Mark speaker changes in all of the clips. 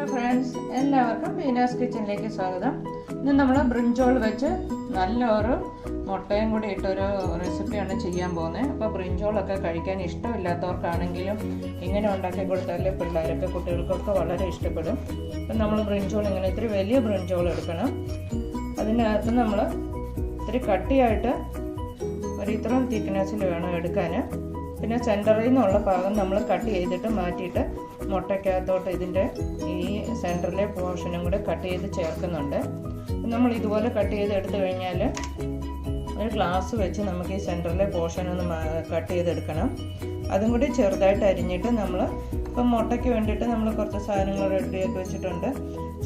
Speaker 1: Hello friends, എല്ലാവർക്കും ബീനാസ് കിച്ചണിലേക്ക് സ്വാഗതം. ഇന്ന് നമ്മൾ ബ്രിഞ്ചോൾ വെച്ച് നല്ലൊരു മുട്ടയും കൂടി ഇട്ടൊരു റെസിപ്പിയാണ് ചെയ്യാൻ പോകുന്നത്. അപ്പോൾ ബ്രിഞ്ചോളൊക്കെ കഴിക്കാൻ ഇഷ്ടമില്ലാത്തവർക്കാണെങ്കിലും ഇങ്ങനെ ഉണ്ടാക്കി കൊടുത്താൽ പിള്ളേരൊക്കെ കുട്ടികൾക്കൊക്കെ വളരെ ഇഷ്ടപ്പെടും. അപ്പം നമ്മൾ ബ്രിഞ്ചോൾ ഇങ്ങനെ ഇത്തിരി വലിയ ബ്രിഞ്ചോൾ എടുക്കണം. അതിനകത്ത് നമ്മൾ ഇത്തിരി കട്ടിയായിട്ട് ഒരു ഇത്രയും തിക്നെസ്സിൽ വേണം എടുക്കാൻ. പിന്നെ സെൻറ്ററിൽ നിന്നുള്ള ഭാഗം നമ്മൾ കട്ട് ചെയ്തിട്ട് മാറ്റിയിട്ട് മുട്ടയ്ക്കകത്തോട്ട് ഇതിൻ്റെ ഈ സെൻറ്ററിലെ പോർഷനും കൂടെ കട്ട് ചെയ്ത് ചേർക്കുന്നുണ്ട്. നമ്മൾ ഇതുപോലെ കട്ട് ചെയ്ത് എടുത്തു കഴിഞ്ഞാൽ ഒരു ഗ്ലാസ് വെച്ച് നമുക്ക് ഈ സെൻറ്ററിലെ പോർഷൻ ഒന്ന് കട്ട് ചെയ്തെടുക്കണം. അതും കൂടി ചെറുതായിട്ട് അരിഞ്ഞിട്ട് നമ്മൾ ഇപ്പം മുട്ടയ്ക്ക് വേണ്ടിയിട്ട് നമ്മൾ കുറച്ച് സാധനങ്ങൾ റെഡിയാക്കി വെച്ചിട്ടുണ്ട്.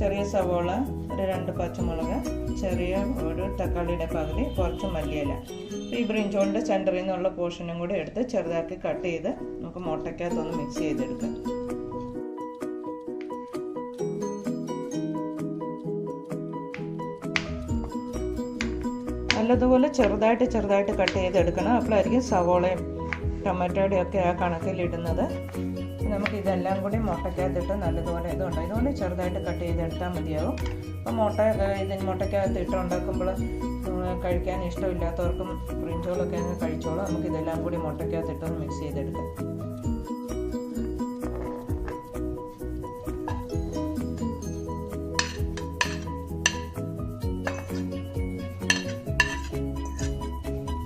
Speaker 1: ചെറിയ സവോള, ഒരു 2 പച്ചമുളക്, ചെറിയ ഒരു തക്കാളിയുടെ പകുതി, കുറച്ച് മല്ലിയില. ഈ ബ്രിഞ്ചോളിൻ്റെ സെൻറ്ററിൽ നിന്നുള്ള പോർഷനും കൂടി എടുത്ത് ചെറുതാക്കി കട്ട് ചെയ്ത് നമുക്ക് മുട്ടയ്ക്കകത്തൊന്ന് മിക്സ് ചെയ്തെടുക്കാം. നല്ലതുപോലെ ചെറുതായിട്ട് കട്ട് ചെയ്തെടുക്കണം. അപ്പോഴായിരിക്കും സവോളയും ടൊമാറ്റോയുടെ ഒക്കെ ആ കണക്കിലിടുന്നത്. നമുക്ക് ഇതെല്ലാം കൂടി മുട്ടയ്ക്കകത്തിട്ട് നല്ലതുപോലെ ഇതുകൊണ്ട് ചെറുതായിട്ട് കട്ട് ചെയ്തെടുത്താൽ മതിയാവും. അപ്പോൾ മുട്ടയ്ക്കകത്ത് ഇട്ട് ഉണ്ടാക്കുമ്പോൾ കഴിക്കാൻ ഇഷ്ടമില്ലാത്തവർക്കും ബ്രിഞ്ചോളൊക്കെ അങ്ങ് കഴിച്ചോളൂ. നമുക്ക് ഇതെല്ലാം കൂടി മുട്ടയ്ക്കകത്തിട്ടൊന്ന് മിക്സ് ചെയ്തെടുക്കാം.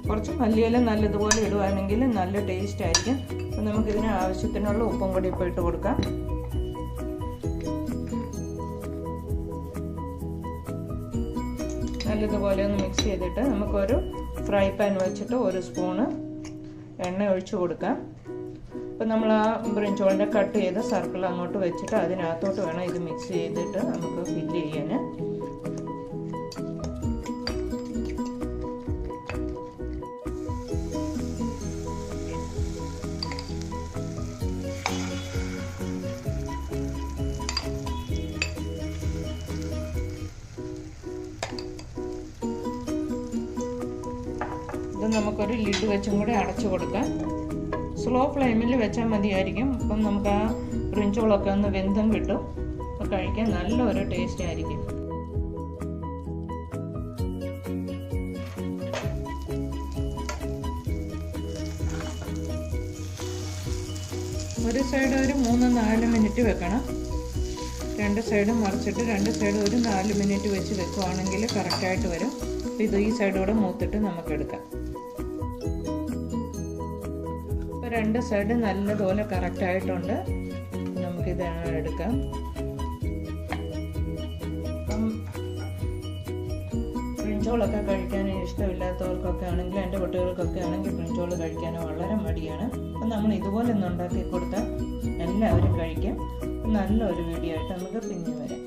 Speaker 1: കുറച്ച് മല്ലിയില നല്ലതുപോലെ ഇടുവാണെങ്കിൽ നല്ല ടേസ്റ്റ് ആയിരിക്കും. അപ്പം നമുക്കിതിന് ആവശ്യത്തിനുള്ള ഉപ്പും കൂടി ഇപ്പോൾ ഇട്ട് കൊടുക്കാം. നല്ലതുപോലെ ഒന്ന് മിക്സ് ചെയ്തിട്ട് നമുക്കൊരു ഫ്രൈ പാൻ വെച്ചിട്ട് 1 സ്പൂണ് എണ്ണ ഒഴിച്ചു കൊടുക്കാം. അപ്പം നമ്മൾ ആ ബ്രിഞ്ചോളിൻ്റെ കട്ട് ചെയ്ത സർക്കിൾ അങ്ങോട്ട് വെച്ചിട്ട് അതിനകത്തോട്ട് വേണം ഇത് മിക്സ് ചെയ്തിട്ട് നമുക്ക് ഫില്ല് ചെയ്യാൻ. ഇത് നമുക്കൊരു ലിഡ് വെച്ചും കൂടെ അടച്ചു കൊടുക്കാം. സ്ലോ ഫ്ലെയിമിൽ വെച്ചാൽ മതിയായിരിക്കും. അപ്പം നമുക്ക് ആ ബ്രിഞ്ചോളൊക്കെ ഒന്ന് വെന്തും കിട്ടും. അപ്പോൾ കഴിക്കാൻ നല്ലൊരു ടേസ്റ്റ് ആയിരിക്കും. ഒരു സൈഡ് ഒരു 3-4 മിനിറ്റ് വെക്കണം. 2 സൈഡും മറിച്ചിട്ട് 2 സൈഡും ഒരു 4 മിനിറ്റ് വെച്ച് വെക്കുവാണെങ്കിൽ കറക്റ്റായിട്ട് വരും. അപ്പോൾ ഇത് ഈ സൈഡോടെ മൂത്തിട്ട് നമുക്കെടുക്കാം. ഇപ്പോൾ 2 സൈഡ് നല്ലതുപോലെ കറക്റ്റായിട്ടുണ്ട്. നമുക്കിത് എടുക്കാം. അപ്പം ബ്രിഞ്ചോളൊക്കെ കഴിക്കാൻ ഇഷ്ടമില്ലാത്തവർക്കൊക്കെ ആണെങ്കിൽ, എൻ്റെ കുട്ടികൾക്കൊക്കെ ആണെങ്കിൽ ബ്രിഞ്ചോൾ കഴിക്കാൻ വളരെ മടിയാണ്. അപ്പം നമ്മൾ ഇതുപോലെ ഒന്ന് ഉണ്ടാക്കി കൊടുത്താൽ എല്ലാവരും കഴിക്കും. നല്ലൊരു വീഡിയോ ആയിട്ട് നമുക്ക് പിന്നെ വരാം.